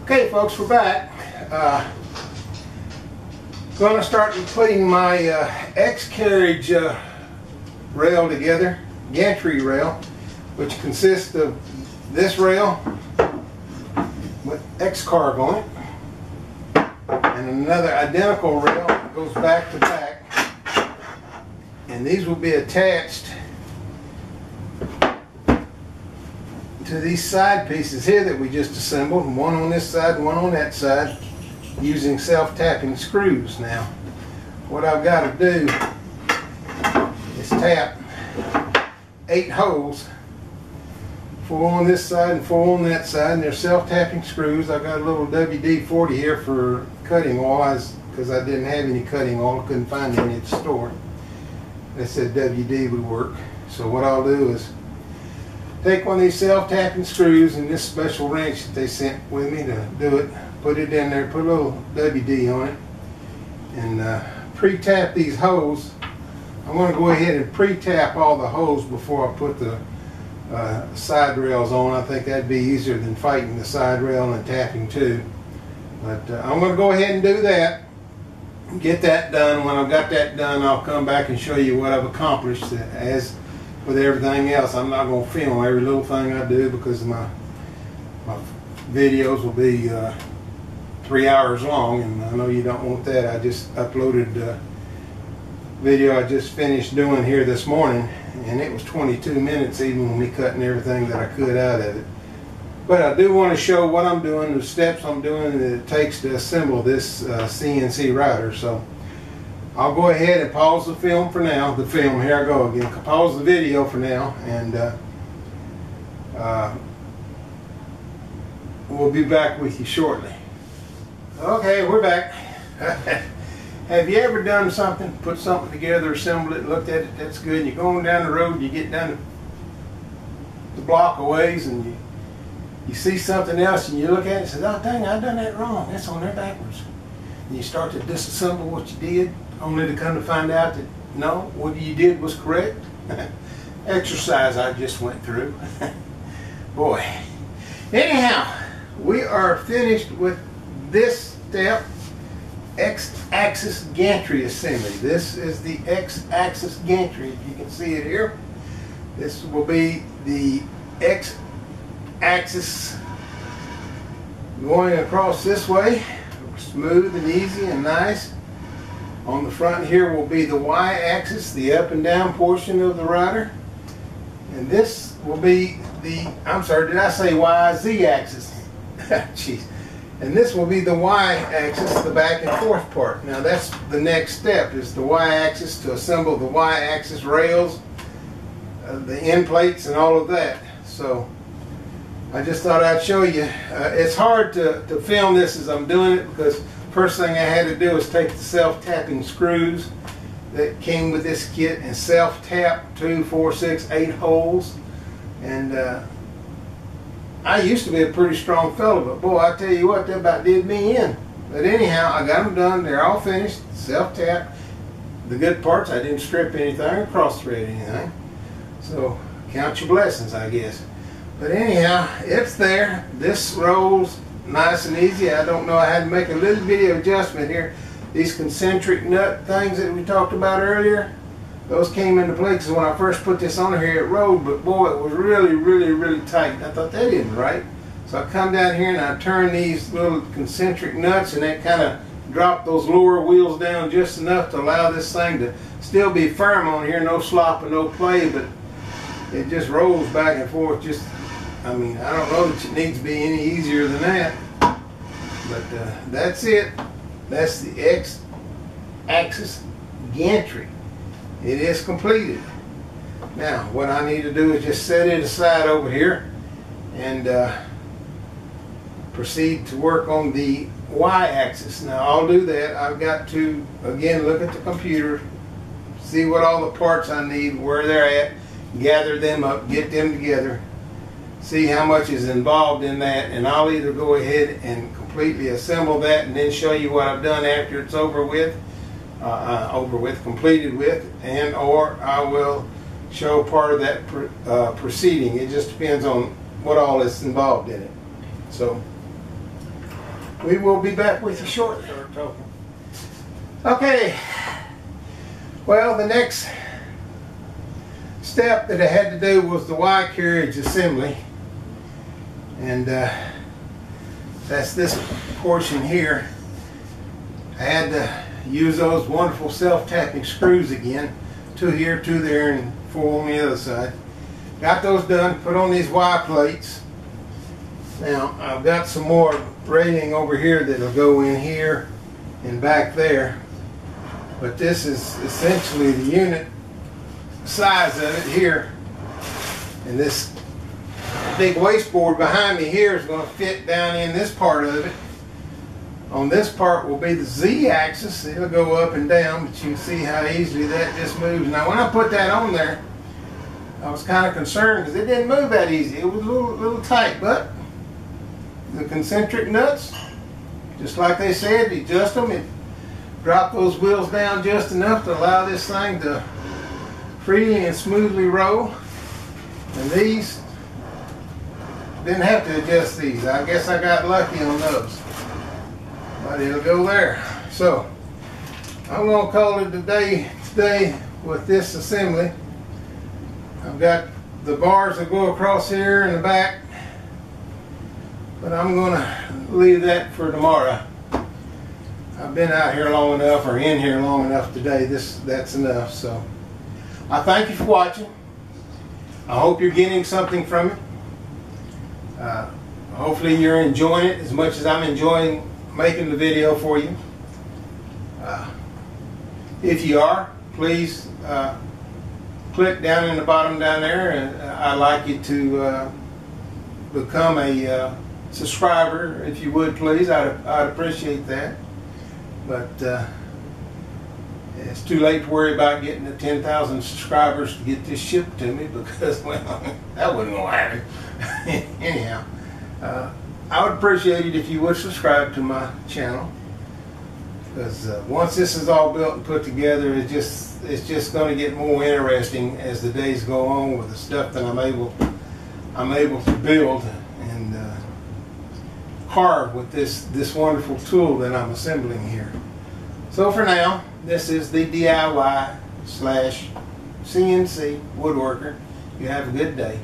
Okay, folks, we're back. Going to start putting my X-carriage rail together, gantry rail, which consists of this rail with X-Carve on it, and another identical rail that goes back to back, and these will be attached to these side pieces here that we just assembled, one on this side and one on that side, using self-tapping screws. Now, what I've got to do is tap 8 holes, 4 on this side and 4 on that side, and they're self-tapping screws. I've got a little WD-40 here for cutting oil, because I didn't have any cutting oil, couldn't find any at the store. They said WD would work. So what I'll do is take one of these self-tapping screws and this special wrench that they sent with me to do it, put it in there, put a little WD on it, and pre-tap these holes. I'm going to go ahead and pre-tap all the holes before I put the side rails on. I think that'd be easier than fighting the side rail and tapping too. But I'm going to go ahead and do that, get that done. When I've got that done, I'll come back and show you what I've accomplished. As with everything else, I'm not going to film every little thing I do, because my videos will be 3 hours long, and I know you don't want that. I just uploaded the video I just finished doing here this morning, and it was 22 minutes even with me cutting everything that I could out of it. But I do want to show what I'm doing, the steps I'm doing that it takes to assemble this CNC router. So I'll go ahead and pause the film for now. Here I go again. Pause the video for now, and we'll be back with you shortly. Okay, we're back. Have you ever done something, put something together, assembled it, looked at it, that's good, and you're going down the road, you get down the block a ways, and you see something else, and you look at it and say, oh dang, I've done that wrong, that's on there backwards. And you start to disassemble what you did, only to come to find out that no, what you did was correct. Exercise I just went through. Boy. Anyhow, we are finished with this step, X-axis gantry assembly. This is the X-axis gantry. If you can see it here, this will be the X-axis going across this way, smooth and easy and nice. On the front here will be the Y-axis, the up and down portion of the router. And this will be the, I'm sorry, did I say Y? Z-axis. Jeez. And this will be the Y-axis, the back and forth part. Now that's the next step, is the Y-axis, to assemble the Y-axis rails, the end plates and all of that. So I just thought I'd show you. It's hard to film this as I'm doing it, because first thing I had to do was take the self-tapping screws that came with this kit and self-tap 2, 4, 6, 8 holes. And I used to be a pretty strong fellow, but boy, I tell you what, that about did me in. But anyhow, I got them done. They're all finished, self-tap. The good parts, I didn't strip anything or cross-thread anything. So count your blessings, I guess. But anyhow, it's there. This rolls nice and easy. I don't know, I had to make a little bitty adjustment here. These concentric nut things that we talked about earlier, those came into play, because when I first put this on here it rolled, but boy, it was really tight. I thought that isn't right. So I come down here and I turn these little concentric nuts, and that kind of dropped those lower wheels down just enough to allow this thing to still be firm on here, no slop and no play, but it just rolls back and forth. Just, I mean, I don't know that it needs to be any easier than that. But that's it. That's the X-axis gantry. It is completed. Now, what I need to do is just set it aside over here and proceed to work on the Y-axis. Now, I'll do that. I've got to, again, look at the computer, see what all the parts I need, where they're at, gather them up, get them together, see how much is involved in that, and I'll either go ahead and completely assemble that and then show you what I've done after it's over with, completed with, and or I will show part of that proceeding. It just depends on what all is involved in it. So we will be back with you shortly. Okay, well, the next step that I had to do was the Y carriage assembly, and that's this portion here. I had to use those wonderful self-tapping screws again, 2 here, 2 there, and 4 on the other side. Got those done, put on these Y plates. Now I've got some more rating over here that'll go in here and back there, but this is essentially the unit size of it here, and this big wasteboard behind me here is going to fit down in this part of it. On this part will be the Z axis. It'll go up and down, but you can see how easily that just moves. Now when I put that on there, I was kind of concerned because it didn't move that easy. It was a little tight, but the concentric nuts, just like they said, adjust them and drop those wheels down just enough to allow this thing to freely and smoothly roll. And these, didn't have to adjust these. I guess I got lucky on those, but it'll go there. So I'm going to call it a day today with this assembly. I've got the bars that go across here in the back, but I'm going to leave that for tomorrow. I've been out here long enough, or in here long enough today. That's enough. So I thank you for watching. I hope you're getting something from it. Hopefully you're enjoying it as much as I'm enjoying making the video for you. If you are, please click down in the bottom down there, and I'd like you to become a subscriber, if you would, please. I'd appreciate that. But it's too late to worry about getting the 10,000 subscribers to get this shipped to me, because, well, that wasn't going to happen. Anyhow, I would appreciate it if you would subscribe to my channel, because once this is all built and put together, it's just going to get more interesting as the days go on with the stuff that I'm able to build and carve with this wonderful tool that I'm assembling here. So for now, this is the DIY/CNC woodworker. You have a good day.